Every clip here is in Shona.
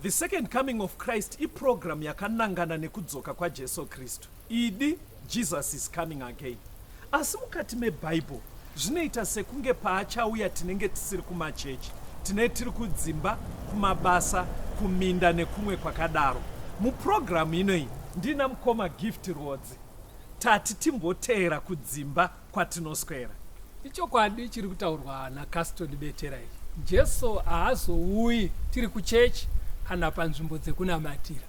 The second coming of Christ iprogram yakanangana nekudzoka kwaJesu Kristu. Idi Jesus is coming again. Asi mukati meBible zvinoita sekunge paachauya tinenge tisiri kumachechi, tinenge tiri kudzimba, kumabasa, kuminda nekumwe kwakadaro. Muprogramu inoyi ndina mukoma Gift Rodzi tati timboteera kudzimba kwatinoswera. Ichokwadi chiri kutaurwa naCaston Betera. Jesu haazouyi tiri kuchechi kana panzvimbo dzekunamatira.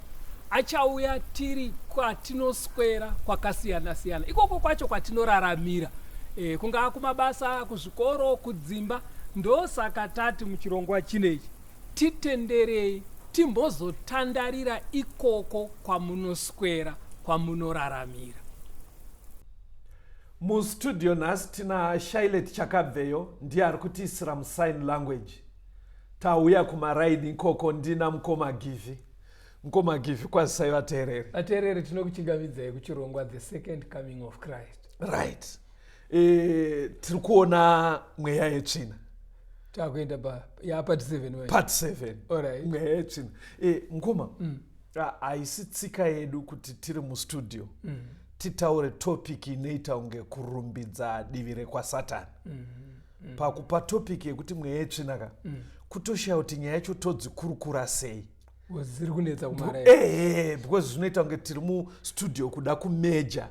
Achauya tiri kwatinoswera kwakasiyana-siyana. Ikoko kwacho kwatinoraramira. Kungaa kumabasa, kuzvikoro, kudzimba. Ndosaka tati muchirongwa chinechi titenderei timbozotandarira ikoko kwamunoswera, kwamunoraramira. Mustudio nhasi tina Shailet Chakabveyo ndiye ari kutiisira musign language. Tauya kumaraini ikoko ndina mukoma Givi. Mukoma Givi kwazisai vateereri. Vateereri tinokuchingamidzai kuchirongwa The Second Coming of Christ. Right. Tiri kuona mweya yetsvina. Takuenda part 7. Part 7. Alright. Mweya yetsvina. Mukoma. Haisi tsika yedu kuti tiri mustudio. Titaure topic inoita unge kurumbidza divi rekwasatani. Pakupa topic yekuti mweya yetsvina kutoshaya kuti nyaya yacho todzikurukura sei. Ziri kunetsa kumaraini. Because zvinoita unge tiri mustudio kuda kumeja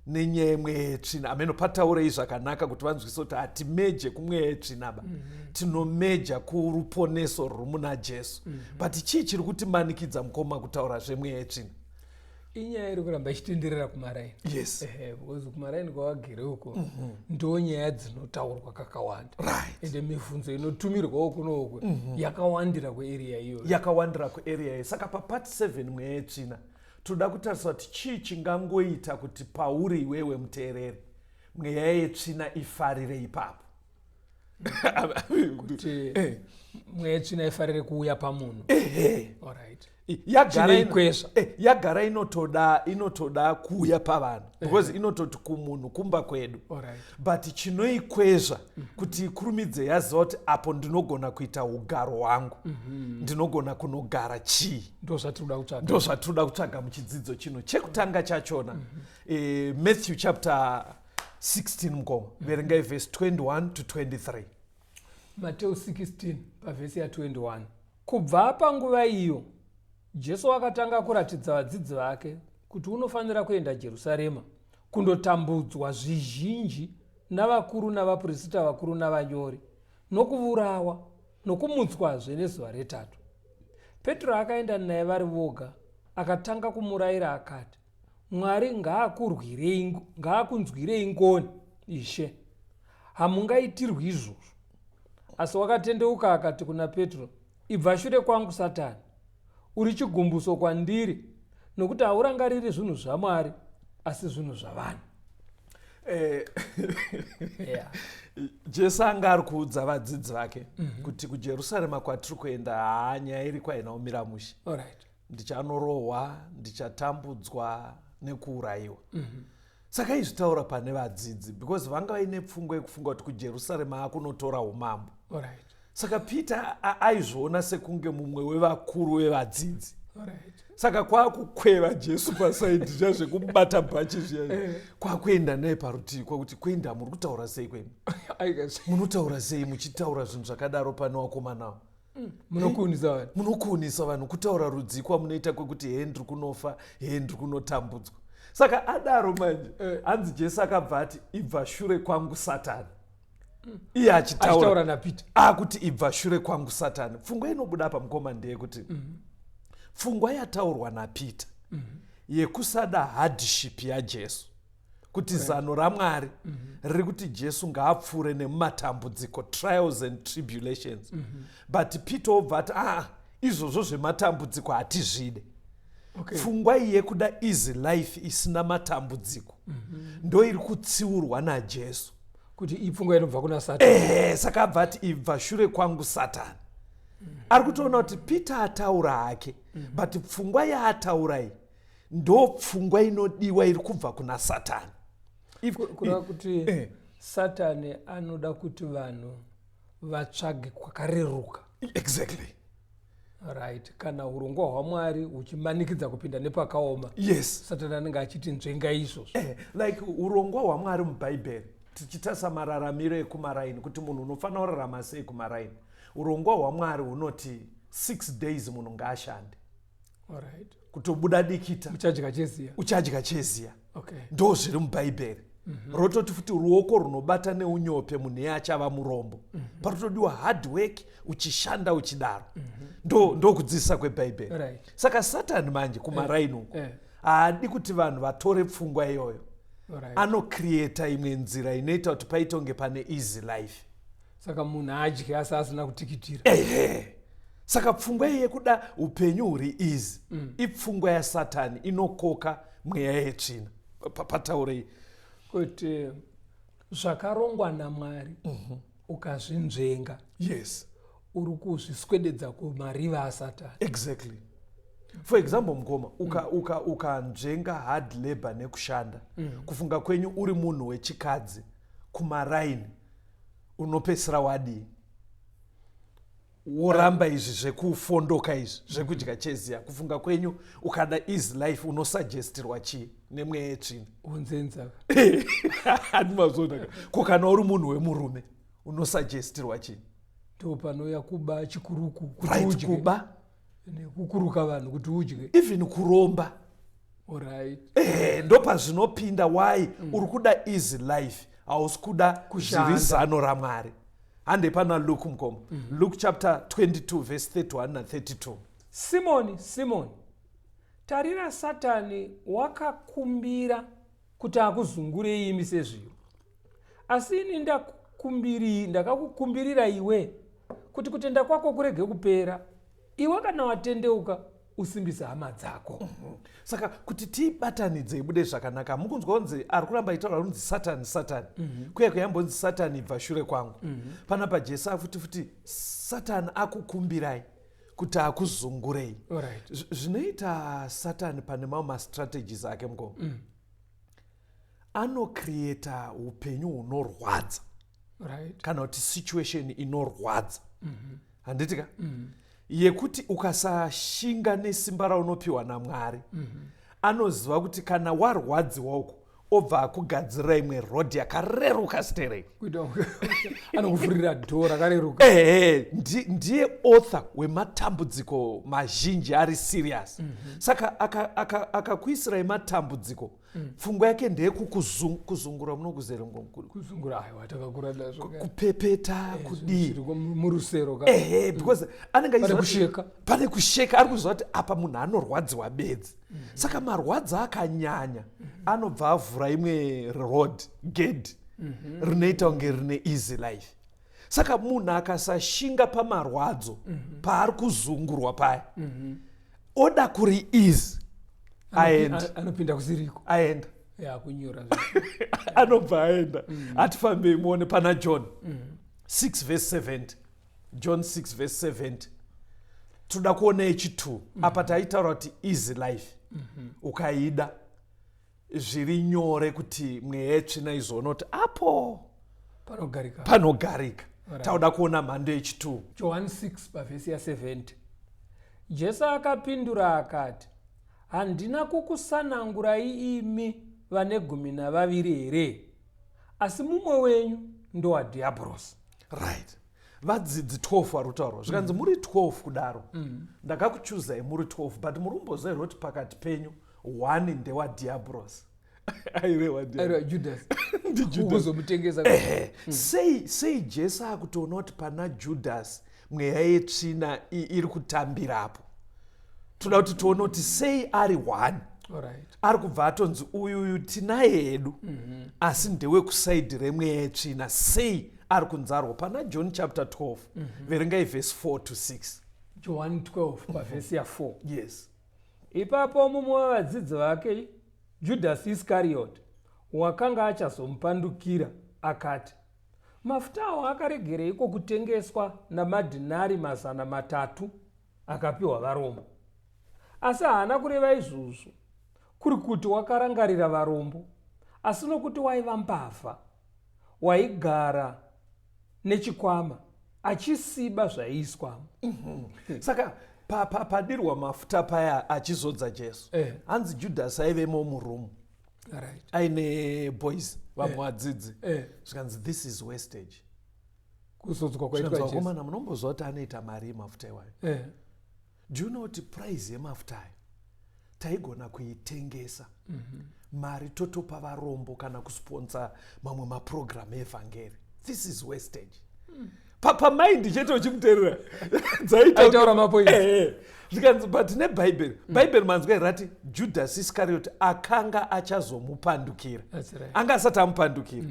nenyaya yemweya yetsvina. Ameno pataurei zvakanaka kuti vanzwise kuti hatimeje kumweya yetsvina tinomeja kuruponeso ruri muna Jesu. But chii chiri kutimanikidza mukoma kutaura zvemweya yetsvina? Inyaya iri kuramba ichitenderera kumaraini. Yes. Because kumaraini kwavagere uko ndo nyaya dzinotaurwa kakawanda. Right. Ende mibvunzo inotumirwa kuno yakawandira kuarea iyoyo. Yakawandira kuarea iyoyo. Saka part 7 mweya yetsvina toda kutarisa kuti chii chingangoita kuti pauri iwewe muteereri mweya yetsvina ifarire ipapo. Kuti mweya yetsvina ifarire kuuya pamunhu. Alright. Yagara inotoda kuuya pavanhu because inototi kumunhu kumba kwedu. Alright. But chinoikwezva kuti ikurumidze yaziva kuti apo ndinogona kuita ugaro hwangu, ndinogona kunogara chii. Ndo zvatinoda kutsvaga muchidzidzo chino. Chekutanga chachona Matthew chapter 16 mukoma verengai verse 21 to 23. Mateo 16 pavhesi ya 21. Kubva panguva iyo Jesu akatanga kuratidza vadzidzi vake kuti unofanira kuenda Jerusarema kundotambudzwa zvizhinji navakuru navaprista vakuru navanyori, nokuvurawa nokumutswazve nezuva retatu. Petro akaenda naye vari voga, akatanga kumurayira akati, Mwari ngaakunzwirei ngoni, Ishe, hamungaitirwi izvozvo. Asi wakatendeuka akati kuna Petro, ibva shure kwangu Satani, uri chigumbuso kwandiri, nokuti haurangariri zvinhu zvaMwari asi zvinhu zvavanhu. Jesu anga ari kuudza vadzidzi vake kuti kuJerusarema kwatiri kuenda haanyaya iri kwainaomira mushe. Ndichanorohwa, ndichatambudzwa nekuurayiwa. Saka izvitaura pane vadzidzi because vanga vaine pfungwa yekufunga kuti kuJerusarema hakunotora umambo. Saka Peter aizviona sekunge mumwe wevakuru vevadzidzi. Saka kwakukweva Jesu pasaidi zvazvekumubata bhachi zviya. Kwakuenda naye parutivi kwakuti kuenda muri kutaura sei kwenu? Munotaura sei muchitaura zvinhu zvakadaro pane wakomanawo? Munokuunisa vanhu kutaura rudzi kwamunoita kwekuti ndiri kunofa, ndiri kunotambudzwa. Saka adaro manje hanzi Jesu akabva ati ibva shure kwangu Satani. Iye achitaura naPeter akuti ibva shure kwangu Satani. Pfungwa inobuda apa mukoma ndeyekuti pfungwa yataurwa naPeter yekusada hardship yaJesu, kuti zano raMwari riri kuti Jesu ngaapfuure nemumatambudziko, trials and tribulations. But Peter obva ati izvozvo zvematambudziko hatizvide. Pfungwa iyi yekuda easy life isina matambudziko ndo iri kutsiurwa naJesu kuti ipfungwa inobva kuna Satani. Saka abva ati ibva shure kwangu Satani. Ari kutoona kuti Peter ataura hake but pfungwa yaataura iyi ndo pfungwa inodiwa iri kubva kuna Satani. Kureva kuti Satani anoda kuti vanhu vatsvage kwakareruka. Exactly. Right. Kana urongwa hwaMwari huchimanikidza kupinda nepakaoma. Yes. Satani anenge achiti nzvenga izvozvo. Like urongwa hwaMwari mubhaibheri tichitasa mararamiro ekumaraini kuti munhu unofanira kurarama sei kumaraini. Urongwa hwaMwari hunoti 6 days munhu ngaashande. Alright. Kutobuda dikita uchadya cheziya. Okay. Ndo zviri mubhaibheri. Rototi futi ruoko runobata neunyope munhu iye achava murombo. Parotodiwa hard work uchishanda uchidaro. Ndo kudzidzisa kwebhaibheri. Right. Saka Satani manje kumaraini uko haadi kuti vanhu vatore pfungwa iyoyo. Right. Anocreata imwe nzira inoita kuti paite kunge pane easy life. Saka munhu adye asi asina kutikitira. Saka pfungwa yekuda upenyu huri easy ipfungwa yaSatani inokoka mweya yetsvina. Pataurei kuti zvakarongwa naMwari ukazvinzvenga. Yes. Uri kuzviswededza kumariva aSatani. Exactly. For example mukoma ukanzvenga hard labor nekushanda kufunga kwenyu uri munhu wechikadzi kumaraini unopesera wadii woramba izvi zvekufondoka izvi zvekudya cheziya kufunga kwenyu ukada easy life unosuggestirwa chii nemweya yetsvina unzenzaka handimazonaka ko kana uri munhu wemurume unosuggestirwa chii ndo panouya kuba chikuruku right kuba nekukuruka vanhu kuti udye even kuromba. Alright. Ndo pazvinopinda why uri kuda easy life hausi kuda zviri zano raMwari. Hande pana Luke mukoma. Luke chapter 22 verse 31 na 32. Simoni, tarira Satani wakakumbira kuti akuzungurei imi sezviro. Asi ini ndakakukumbirira iwe kuti kutenda kwako kurege kupera. Iwe kana watendeuka usimbise hama dzako. Saka kuti tibatanidze ibude zvakanaka mukunzwa kunzi ari kuramba itaura kunzi Satani. Kuya kuyambonzi Satani ibva shure kwangu. Panapa Jesu futi Satani akukumbirai kuti akuzungurei. Alright. Zvinoita Satani pane mamwe strategies ake mukoma. Anocreata upenyu hunorwadza. Right. Kana kuti situation inorwadza. Handitika? Yekuti ukasashinga nesimba raunopiwa naMwari anoziva kuti kana warwadziwa uko obva akugadzirira imwe rodhi yakareruka sterei anokuvhurira dhoo rakareruka. Ndiye author wematambudziko mazhinji ari serious. Saka akakuisirai matambudziko pfungwa yake ndeyekukuzungura kupepeta kudii murusero because pane kusheka ari kuziva kuti apa munhu anorwadziwa bedzi. Saka marwadzi akanyanya anobva avhura imwe road gate rinoita kunge rine easy life. Saka munhu akasashinga pamarwadzo paari kuzungurwa paya oda kuri easy anopinda kusiriko aenda kunyora anobva aenda. Hatifambei muone pana John 6 verse 70. John 6 verse 70 toda kuona echi2 apa taitaura kuti easy life ukaida zviri nyore kuti mweya yetsvina izoona kuti apo panogarika. Tauda kuona mhando yechi2 John 6 pavhesi ya70. Jesu akapindura akati, handina kukusanangurai imi vane 12 here, asi mumwe wenyu ndowadhiabhorosi. Right. Vadzidzi 12 vari kutaurwa zvikanzi muri 12 kudaro ndakakuchuzai muri 12 but muri kumboziva kuti pakati penyu 1 ndewadhiabhorosi. Sei Jesu akutoona kuti pana Judas mweya yetsvina iri kutambirapo. Toda kuti tione kuti sei ari 1. Ari kubva atonzi uyu tinaye hedu asi ndewekusaidhi remweya yetsvina. Sei ari kunzarwa pana John chapter 12 verengai verse 4 to 6. John 12 pavhesi ya4. Yes. Ipapo mumwe wavadzidzi vake Judas Iscariot wakanga achazomupandukira akati, mafutawo akaregereiko kutengeswa namadhinari 300 akapiwa varombo? Asi haana kureva izvozvo kuri kuti wakarangarira varombo, asi nokuti waiva mbavha waigara nechikwama achisiba zvaiiswamo. Saka padirwa mafuta paya achizodza Jesu hanzi Judas aivemo murumu aine boys vamwe vadzidzi zvikanzi this is wastage kuzodzwa kwaitwa Jesu vakomana munombozva kuti anoita mari mafuta iwayo do you know kuti price yemafuta ayo taigona kuitengesa mari totopa varombo kana kusponsa mamwe maprogram evhangeri this is wastage pamaindi chete uchikuteerera dzaitaura mapoints zvikanzi but nebhaibheri manzwa irati Judas Iscariot akanga achazomupandukira anga asati amupandukira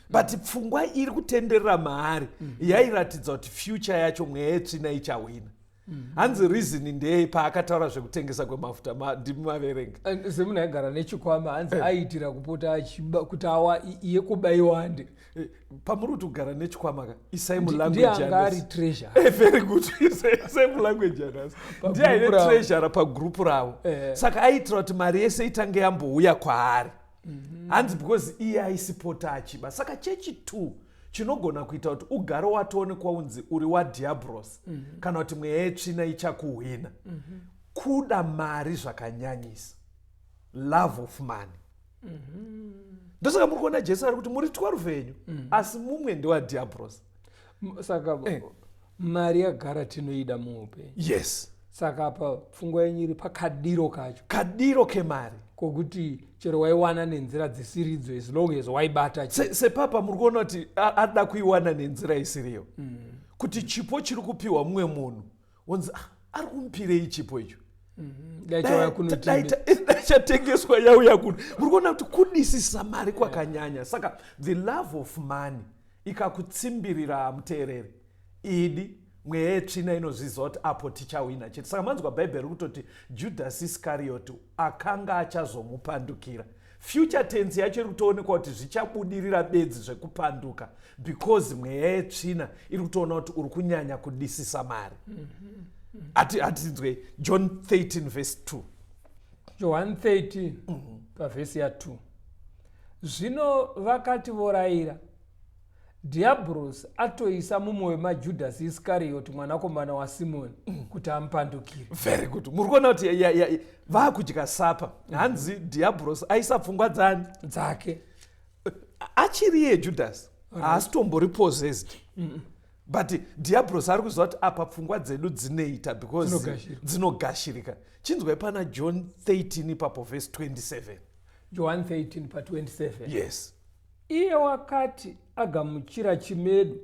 but pfungwa iri kutenderera maari yairatidza kuti future yacho mweya yetsvina ichahwina hanzi reason ndeye paakataura zvekutengesa kwemafuta ndimaverenga semunhu aigara nechikwama hanzi aiitira kupota kuti awa iye kubayiwande pamuri kuti kugara nechikwama ka isai mulanguage ndianga ari treasure very good isai mulanguage anasi ndiye aine treasure pagrupu ravo saka aitira kuti mari yese itange yambouya kwaari hanzi because iye aisipota achiba saka chechi 2 chinogona kuita kuti ugare watoonekwa unzi uri wadiabros kana kuti mweya yetsvina ichakuhwina kuda mari zvakanyanyisa love of money ndosaka muri kuona Jesu ari kuti muri 12 venyu asi mumwe ndewadiabros saka mari yagara tinoida muupenyu yes saka apa pfungwa yenyu iri pakadiro kacho kadiro kemari kokuti chero waiwana nenzira dzisiridzo as long as waibata sepapa muri kuona kuti ada kuiwana nenzira isiriyo kuti chipo chiri kupiwa mumwe munhu wonzi ari kumupirei chipo icho dachatengeswa yauya kuno muri kuona kuti kudisisa mari kwakanyanya saka the love of money ikakutsimbirira muteereri idi mweya yetsvina inozviziva kuti apo tichahwina chete saka manzwa bhaibheri kutoti Judas Iscariot akanga achazomupandukira future tense yacho iri kutoonekwa kuti zvichabudirira bedzi zvekupanduka because mweya yetsvina iri kutoona kuti uri kunyanya kudisisa mari atinzwe John 13 verse 2 John 13 pavhesi ya2 zvino vakati vorayira Diablos atoisa mumwoyo maJudas Iscariot mwanakomana waSimoni kuti amupandukire very good muri kuona kuti vakudya sapa hanzi Diablos aisa pfungwa dzake achiri ye Judas haasitombori possessed but Diablos ari kuziva kuti apa pfungwa dzedu dzinoita because dzinogashirika chinzwai pana John 13 ipapo verse 27 John 13 pa 27 yes iye wakati agamuchira chimedu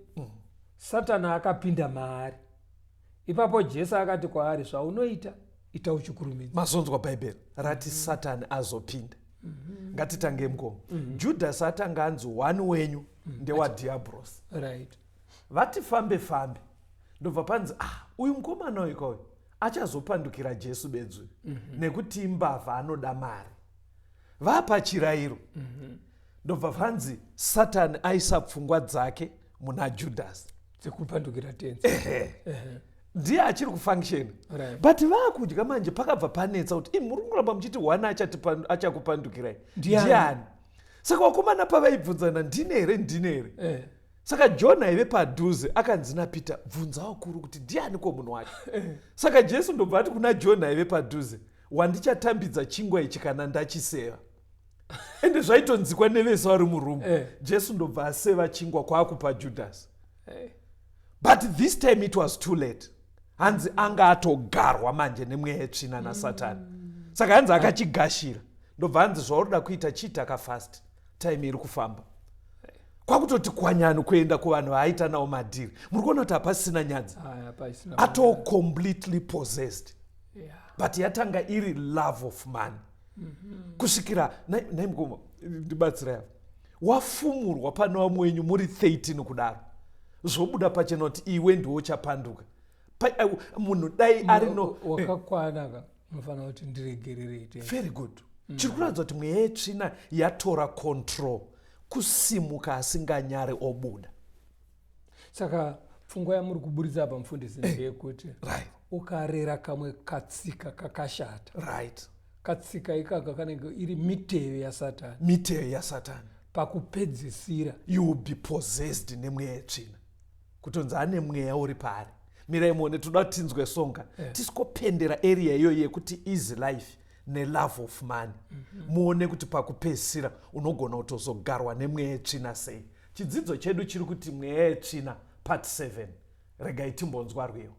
Satani akapinda maari ipapo Jesu akati kwaari zvaunoita ita uchikurumidza mazonzwa bhaibheri rati Satani azopinda ngatitange mukomo Judas atanga anzi one wenyu ndewadiabros right vati fambe ndobva panzi uyu mukomana uyu achazopandukira Jesu bedzu nekuti imbavha anoda mari vapachirayiro ndobva panzi Satani aisa pfungwa dzake muna Judas dzekupandukira tenzi ndiye achiri kufunction but vakudya manje pakabva panetsa kuti muri kuramba muchiti one achakupandukirai ndiani saka vakomana pavaibvunzana ndine here saka John aive padhuze akanzi naPeter bvunza wakuru kuti ndiani ko munhu wacho saka Jesu ndobva ati kuna John aive padhuze wandichatambidza chingwa ichi kana ndachiseva ende zvaitonzikwa nevese vari murumu Jesu ndobva aseva chingwa kwaakupa Judas but this time it was too late hanzi anga atogarwa manje nemweya yetsvina naSatani saka hanzi akachigashira ndobva hanzi zvaurida kuita chiita kafast time iri kufamba kwakutoti kwanyano kuenda kuvanhu vaaita nawo madhiri muri kuona kuti hapasina nyadzi ato completely possessed but yatanga iri love of money kusvikira naimukoma ndibatsira wafumurwa pana vamwe wenyu muri 13 kudaro zvobuda pachena kuti iwe ndiwo chapanduka munhu dai ari no wakakwana munofanira kuti ndiregererete very good chiri kuratidza kuti mweya yetsvina yatora control kusimuka asinganyare obuda saka pfungwa yamuri kuburitsa apa mufundisi ndeyekuti ukarera kamwe katsika kakashata right katsika ikaka kanenge iri miteve yaSatani pakupedzisira you will be possessed nemweya yetsvina kutonzi ane mweya uri pari mirai muone toda kuti tinzwe songa tisikopendera area iyoyo yekuti easy life nelove of money muone kuti pakupedzisira unogona kutozogarwa nemweya yetsvina sei. Chidzidzo chedu chiri kuti mweya yetsvina part 7. Regai timbonzwa rwiyo.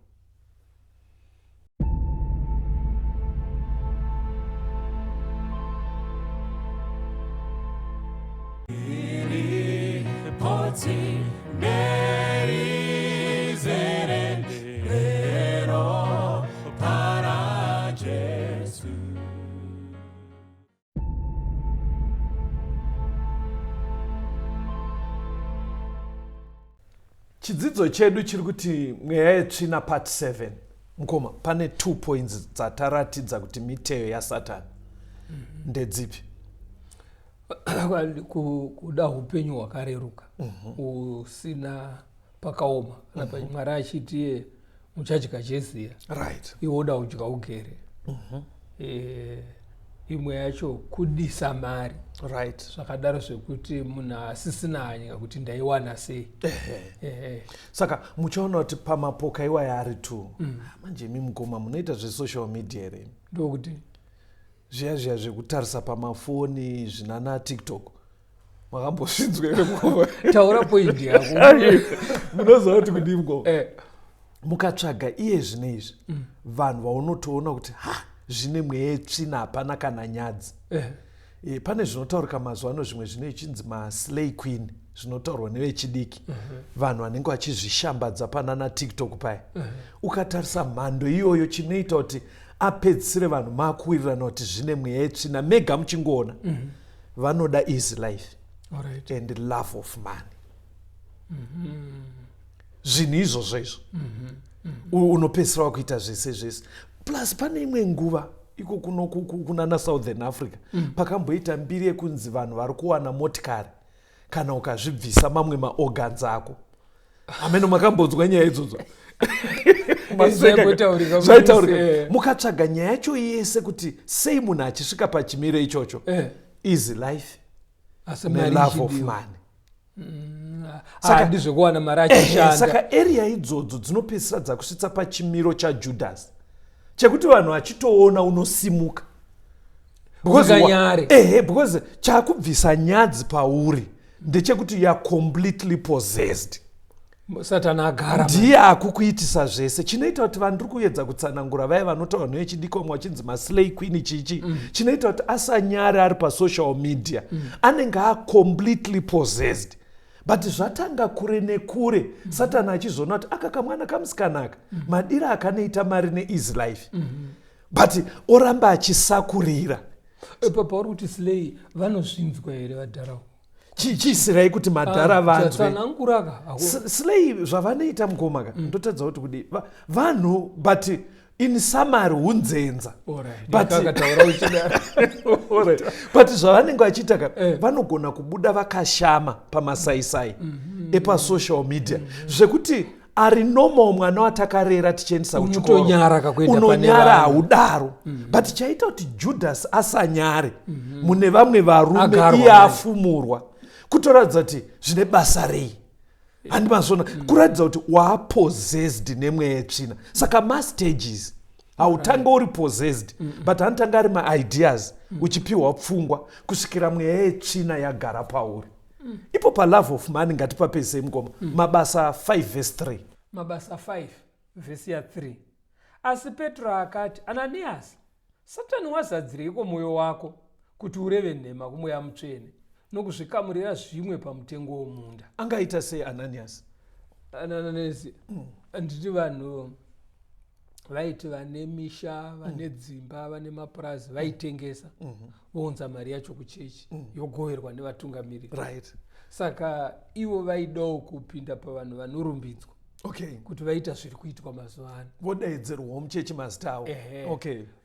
Chidzidzo chedu chiri kuti mweya yetsvina part 7. Mukoma, pane 2 points dzataratidza kuti miteyo yaSatani. Ndedzipi? Kuda upenyu hwakareruka usina pakaoma kana Mwari achiti muchadya cheziya iwe uda kudya ugere. Imwe yacho kudisa mari zvakadaro zvekuti munhu asisina hanya kuti ndaiwana sei. Saka muchaona kuti pamapoka iwayo ari 2 manje imi Mukoma munoita zvesocial media here ndokuti zviya zvekutarisa pamafoni zvinana TikTok makambozvinzwa here Mukoma? Taura point yako munoziva kuti kudii Mukoma? Mukatsvaga iye zvinezvi vanhu vaunotoona kuti zvine mweya yetsvina hapana kana nyadzi. Pane zvinotaurika mazuva ano zvimwe zvinochinzi maslay queen zvinotaurwa nevechidiki vanhu vanenge vachizvishambadza panana TikTok paya. Ukatarisa mhando iyoyo chinoita kuti apedzisire vanhu makuwirirana kuti zvine mweya yetsvina mega muchingoona vanoda easy life and love of money. Zvinhu izvozvo izvo unopedzisira wakuita zvese zvese. Plus pane imwe nguva iko kunana Southern Africa pakamboita mbiri yekunzi vanhu vari kuwana motikari kana ukazvibvisa mamwe maorgans ako. Ameno makambonzwa nyaya idzodzo? Zvaitaurika. Mukatsvaga nyaya yacho yese kuti sei munhu achisvika pachimiro ichocho easy life nelove of money. Saka area idzodzo dzinopedzisira dzakusvitsa pachimiro chaJudas chekuti vanhu vachitoona unosimuka because chakubvisa nyadzi pauri ndechekuti you are completely possessed. Satani agara ndiye akukuitisa zvese. Chinoita kuti vanhu ndiri kuedza kutsanangura vaya vanotaura nevechidiki vamwe vachinzi maslay queen chichi chinoita kuti asanyare ari pasocial media anenge completely possessed. But zvatanga kure nekure Satani achizoona kuti aka kamwana kamusikanaka madira akanoita mari neeasy life but oramba achisakurira. Pauri kuti slay vanozvinzwa here vadharawo? Chisirai kuti madhara vanzwe. Slay zvavanoita Mukoma ndotadza kuti kudi vanhu but in summary hunzenza. But zvavanenge vachiita vanogona kubuda vakashama pamasaisai epasocial media zvekuti ari normal mwana watakarera tichiendesa kuchikoro unonyara haudaro. But chaita kuti Judas asanyare mune vamwe varume iye afumurwa kutoradza kuti zvine basa rei. Handimazvona kuratidza kuti wapossessed nemweya yetsvina. Saka mastages hautanga uri possessed but anotanga ari maideas uchipiwa pfungwa kusvikira mweya yetsvina yagara pauri. Ipo palove of money ngatipapezei Mukoma. Mabasa 5 verse 3. Mabasa 5 verse ya 3. Asi Petro akati, Ananias, Satani wazadzireko mwoyo wako kuti ureve nhema kumweya mutsvene nokuzvikamurira zvimwe pamutengo womunda? Angaita sei Ananias? Ananias nditi vanhu vaiti vane misha, vane dzimba, vane mapurazi vaitengesa vounza mari yacho kuchechi yogoverwa nevatungamiriri. Saka ivo vaidawo kupinda pavanhu vanorumbidzwa kuti vaita zviri kuitwa mazuva ano. Vodaidzirwawo muchechi mazita avo.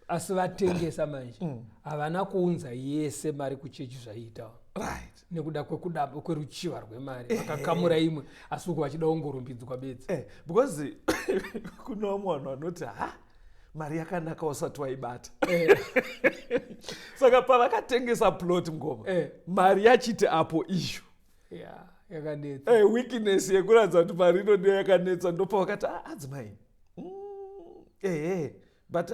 Asi vatengesa manje havana kuunza yese mari kuchechi zvaiitawo. Nekuda kweruchiva rwemari vakakamura imwe asi uko vachida kungorumbidzwa bedzi. Because kuna vamwe vanhu vanoti mari yakanaka usati waibata. Saka pavakatengesa plot Mukoma mari yachiti apo issue yakanetsa. Weakness yekuratidza kuti mari ino ndiyo yakanetsa ndopavakati adzimai but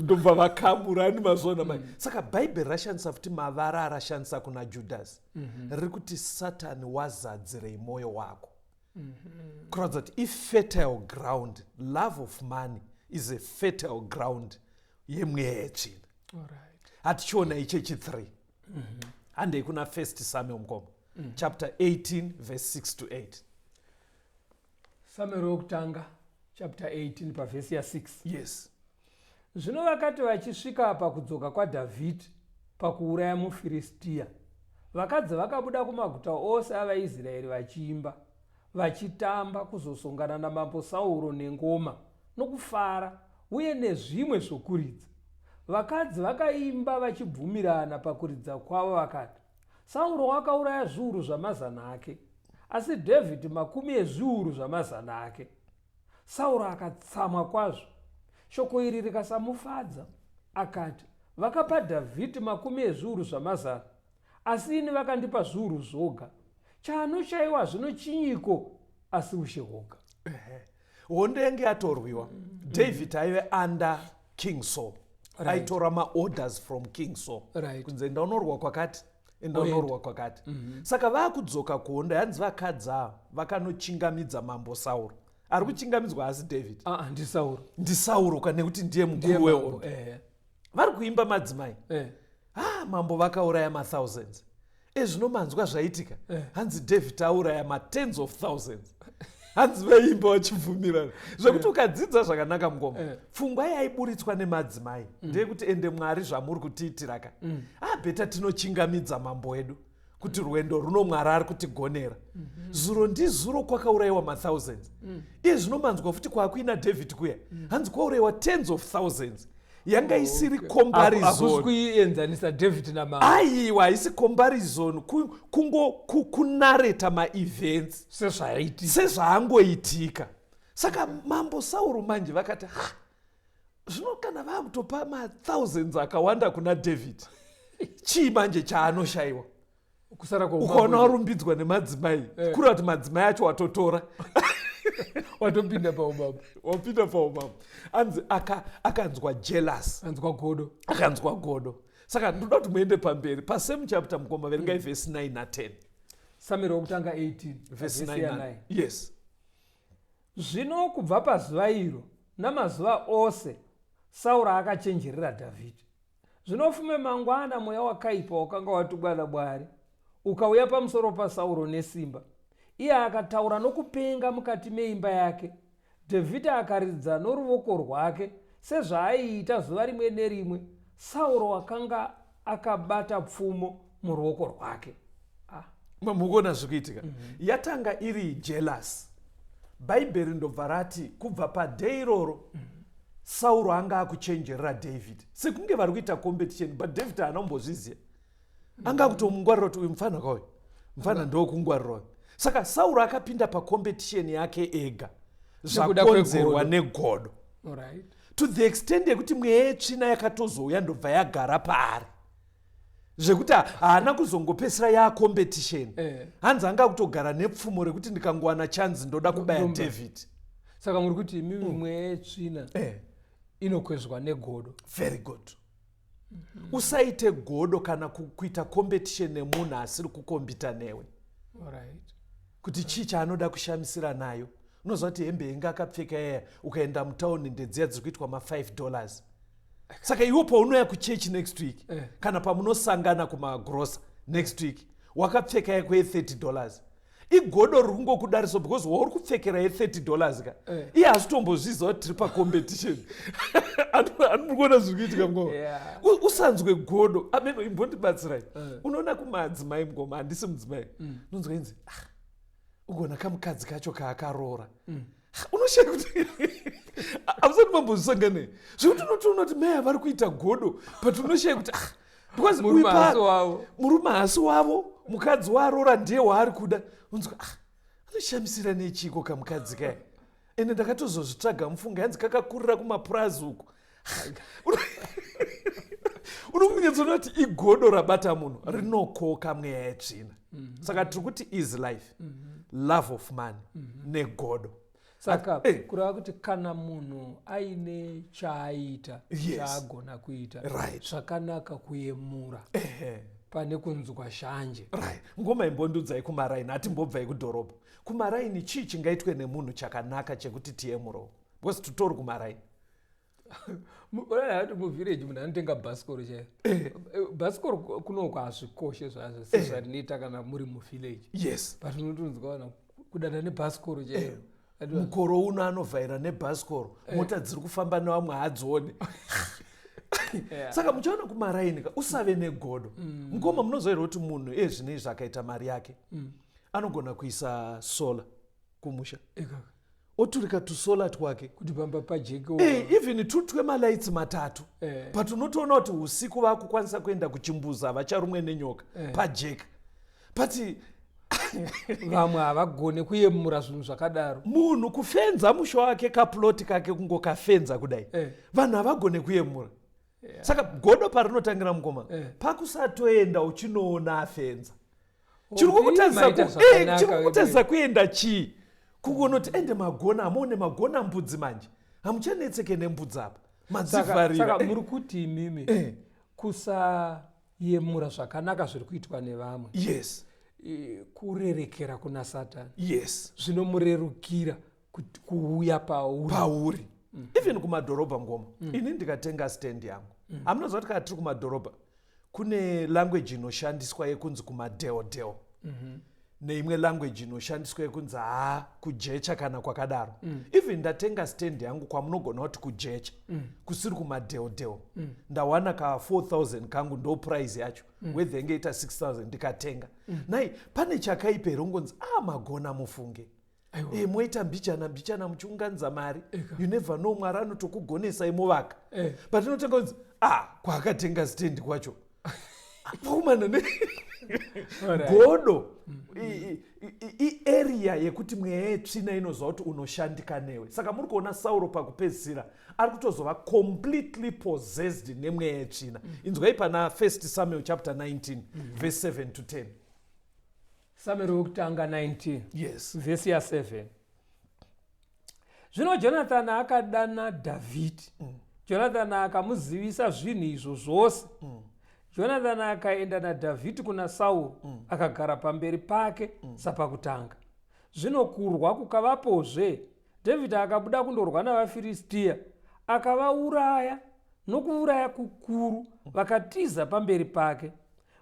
ndobva vakamura ani mazvona mai saka bhaibheri rashandisa futi mavara arashandisa kuna judhasi riri kuti satani wazadzirei mwoyo wako kuratidza kuti ifertile ground. Love of money is a fertile ground yemweya yetsvina. Hatichiona ichechi 3 handei kuna 1 Samuel mukoma chapter 18 verse 6 to 8. Samuel wokutanga chapter 18 pavhesi ya6. Yes. Zvino vakati vachisvika pakudzoka kwaDhavhidhi pakuuraya muFiristia, vakadzi vakabuda kumaguta ose avaIsraeri vachiimba, vachitamba kuzosongana namambo Sauro nengoma nokufara uye nezvimwe zvokuridza. Vakadzi vakaimba vachibvumirana pakuridza kwavo vakati, Sauro wakauraya zviuru zvamazana ake, asi Dhavhidhi 10 zvamazana ake. Sauro akatsamwa kwazvo. Shoko iri rikasamufadza, akati, vakapa Dhavhidhi 10 zvamazana, asi ini vakandipa zviuru zvoga. Chanoshayiwa zvino chinyiko asi ushe hwoga. Hondo yange yatorwiwa. David aive under King Saul. Aitora maorders from King Saul. Kunze ndaunorwa kwakati, ndaunorwa kwakati. Saka vakudzoka kuhondo yanzi vakadzi ava vakanochingamidza mambo Sauro. Ari kuchingamidzwa asi David. Ndisauro kana kuti ndiye mukuru wehondo. Vari kuimba madzimai. Mambo vakauraya thousands. Zvino manzwa zvaitika. Hanzi David auraya tens of thousands. Hanzi vaimba vachibvumirana. Zvekuti ukadzidza zvakanaka mukoma. Pfungwa yaiburitswa nemadzimai ndeyekuti ende Mwari zvamuri kutiitira ka. Bheta tinochingamidza mambo edu kuti rwendo runo Mwari ari kutigonera. Zuro ndizuro kwakaurayiwa thousands. Zvino manzwa futi kwakuina David kuya. Hanzi kwaurayiwa tens of thousands. Yanga isiri comparison. Akukuenzanisa David namambo. Aiwa haisi comparison kunareta ma-events sezvaangoitika. Saka mambo Sauro manje vakati zvino kana vakutopa thousands akawanda kuna David, chii manje chaanoshayiwa? Ukaona warumbidzwa nemadzimai kureva kuti madzimai acho watotora watopinda paumambo. Wapinda paumambo. Anzi akanzwa jealous. Akanzwa godo. Saka ndoda kuti muende pamberi pasame chapter mukoma verengai verse 9 na 10. Samuel wokutanga 18 verse 9. Yes. Zvino kubva pazuva iro namazuva ose Sauro akachenjerera Dhavhidhi. Zvino fume mangwana mweya wakaipa wakanga watugwa naMwari ukauya pamusoro paSauro nesimba. Iye akataura nokupenga mukati meimba yake. Dhavhidhi akaridza noruoko rwake sezvaaiita zuva rimwe nerimwe Sauro akanga akabata pfumo muruoko rwake. Mukuona zvikuitika. Yatanga iri jealous. Bhaibheri ndobva rati kubva padei iroro Sauro anga akuchenjerera David. Sekunge vari kuita competition, but David haana kumbozviziva. Anga kutomungwarira kuti uyu mufana kauyu, mufana ndokungwarira. Saka Sauro akapinda pacompetition yake ega zvakonzerwa negodo. To the extent yekuti mweya yetsvina yakatozouya ndobva yagara paari. Zvekuti haana kuzongopesera yacompetition. Hanzi anga kutogara nepfumo rekuti ndikangowana chance ndoda kubaya David. Saka muri kuti mimi mweya yetsvina inokwezwa negodo. Very good. Usaite godo kana kuita competition nemunhu asiri kukombita newe. Kuti chii chaanoda kushamisira nayo. Unozva kuti hembe inga akapfeka yaya ukaenda mutaundi ndedziya dziri kuitwa $5. Saka iwo paunouya kuchurch next week kana pamunosangana kumagrosa next week wakapfeka yako $30. Igodo riri kungokudarisa because wauri kupfekera $30 ka. Iye hazvitombozviziva kuti tiri pacompetition. Anokuona zviri kuitika mngoma. Usanzwe godo. Ameno imbondibatsirai. Unoona kumadzimai mngoma, handisi mudzimai. Unonzwa inzi ugona kamukadzi kacho kaakaroora. Unoshaya kuti hamusati mambozvisangane. Zvekuti unotoona kuti mai vari kuita godo, but unoshaya kuti because murume hasi wavo, mukadzi waaroora ndiye waari kuda. Unonzwa anoshamisira nechiko kamukadzi kaya. Ende ndakatozozvitsvaga mufunga hanzi kakakurira kumapurazi uku. Unomunyatsoona kuti igodo rabata munhu rinokoka mweya yetsvina. Saka tiri kuti is life, love of money negodo. saka kureva kuti kana munhu aine chaaita chaagona kuita zvakanaka kuyemura pane kunzwa shanje. Ngoma imbondudzai kumaraini, hatimbobvai kudhorobha. Kumaraini chii chingaitwe nemunhu chakanaka chekuti tiyemurawo? Because tutori kumaraini. Kuti muvhireji munhu anotenga bhasikoro chaiyo. Bhasikoro kunoko hazvikoshe zvazvo sezvarinoita kana muri muvhireji. Yes. But unotonzwa kudada nebhasikoro chaiyo. Mukoro uno anovhaira nebhasikoro, mota dziri kufamba nevamwe hadzione. Saka muchaona kumaraini usave negodo. Mukoma munozoera kuti munhu zvinezvi akaita mari yake anogona kuisa sola kumusha, oturika tusola twake kuti pamba pajeke even twemalaitsi matatu, but unotoona kuti usiku vakukwanisa kuenda kuchimbuza vacharumwe nenyoka pajeka. But vamwe havagone kuyemura zvinhu zvakadaro. Munhu kufenza musha wake kaploti kake kungokafenza kudai, vanhu havagone kuyemura. Saka godo parinotangira mukoma pakusatoenda uchinoona afenza. Chiri kukutadzisa kuenda chii? Kugonoti ende magona, amone magona mbudzi manje. Hamuchanetseke nembudzi apa. Madzivarira. Saka muri kuti imimi kusayemura zvakanaka zviri kuitwa nevamwe. Yes. Kurerekera kuna Satani. Yes. Zvinomurerukira kuuya pauri. Even kumadhorobha ngoma. Ini ndikatenga stand yangu. Amunozva kuti kana tiri kumadhorobha kune language inoshandiswa yekunzi kumadheodheo. Neimwe language inoshandiswa yekunzi kujecha kana kwakadaro. Even ndatenga stand yangu kwamunogona kuti kujecha kusiri kumadheodheo. Ndawana ka 4,000 kangu ndo price yacho. Whether ingeita 6,000 ndikatenga. Nai pane chakaipa rongonzi magona mufunge. Moita mbichana muchiunganidza mari. You never know, Mwari anotokugonesa imuvaka. But inotenga kunzi kwaakatenga stand kwacho. Paumana godo area yekuti mweya yetsvina inozva kuti unoshandika newe. Saka muri kuona Sauro pakupedzisira ari kutozova completely possessed nemweya yetsvina. Inzwai pana 1 Samuel chapter 19 verse 7 to 10. Samuel wokutanga 19. Yes. Verse 7. Zvino Jonathan akadana Dhavhidhi. Jonathan akamuzivisa zvinhu izvo zvose. Jonathan akaenda naDhavhidhi kuna Sauro akagara pamberi pake sapakutanga. Zvino kurwa kukavapozve. Dhavhidhi akabuda kundorwa navaFiristia akavauraya nokuuraya kukuru, vakatiza pamberi pake.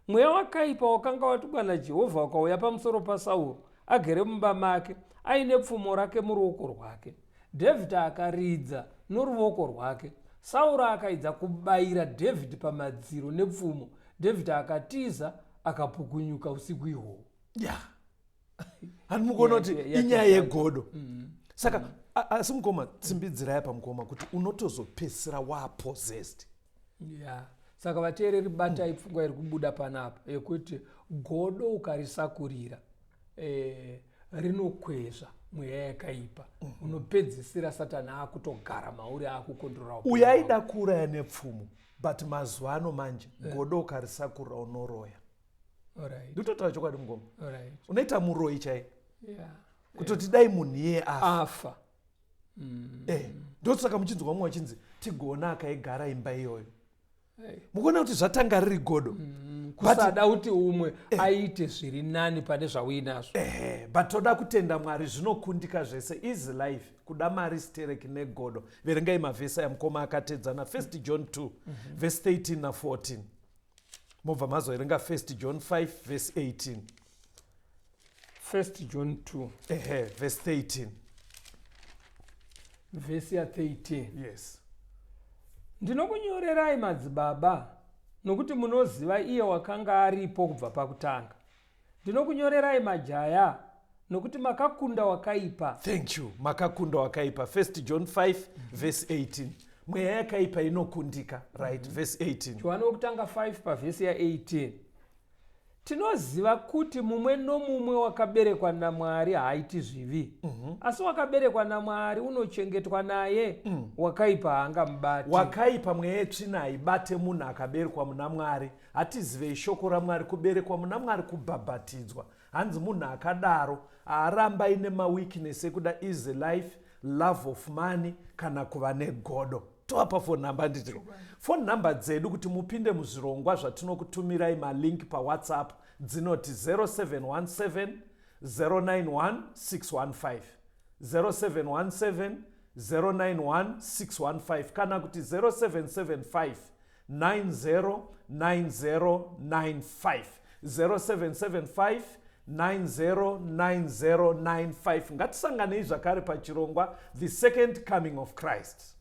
Mweya wakaipa wakanga watumwa naJehovha wakauya pamusoro paSauro agere mumba make aine pfumo rake muruoko rwake. Dhavhidhi akaridza noruoko rwake. Sauro akaidza kubayira Dhavhidhi pamadziro nepfumo. Dhavhidhi akatiza akapukunyuka usiku ihwohwo. Hanimugona kuti inyaya yegodo. Saka asi mukoma tsimbidzirai pamukoma kuti unotozopedzisira wapossessed. Saka vateereri batai pfungwa iri kubuda panapa yekuti godo ukarisakurira rinokwezva mweya yakaipa. Unopedzisira Satani akutogara mauri akukondorora. Uyaida kuraya nepfumo, but mazuva ano manje godo ukarisakurira unoroya. Nditotaura chokwadi mungoma. Unoita muroyi chai. Kutoti dai munhu iye afa. Ndosaka muchinzwa mumwe wachinzi tigona akaigara imba iyoyo. Mukona kuti zvatanga riri godo. Kusada kuti umwe aite zviri nani pane zvauinazvo. But toda kutenda Mwari zvinokundika zvese. Easy life kuda mari stereki negodo. Verengai mavhesa yamukoma akatedzana 1 John 2 verse 13 na 14. Mobva mazoverenga 1 John 5 verse 18. 1 John 2 verse 13. Verse 13. Yes. Ndinokunyorerai madzibaba nokuti munoziva iye wakanga aripo kubva pakutanga. Ndinokunyorerai majaya nokuti makakunda wakaipa. Thank you. Makakunda wakaipa. 1 John 5 verse 18. Mweya yakaipa inokundika, right? Verse 18. John wokutanga 5 pa verse ya 18. Tinoziva kuti mumwe nomumwe wakaberekwa naMwari haaiti zvivi. Asi wakaberekwa naMwari unochengetwa naye. Wakaipa haangamubati. Wakaipa mweya yetsvina haibate munhu akaberekwa muna Mwari. Hatizivei shoko raMwari. Kuberekwa muna Mwari kubhabhatidzwa. Hanzi munhu akadaro haaramba ine maweakness ekuda easy life, love of money kana kuva negodo. Toapa phone number nditi. Phone number dzedu kuti mupinde muzvirongwa zvatinokutumirai malink paWhatsApp dzinoti 0717 091 615 0717 091 615 kana kuti 0775 909095 0775 909095. Ngatisanganei zvakare pachirongwa The Second Coming of Christ.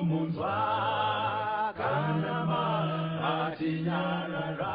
Munzwa kana matinyarara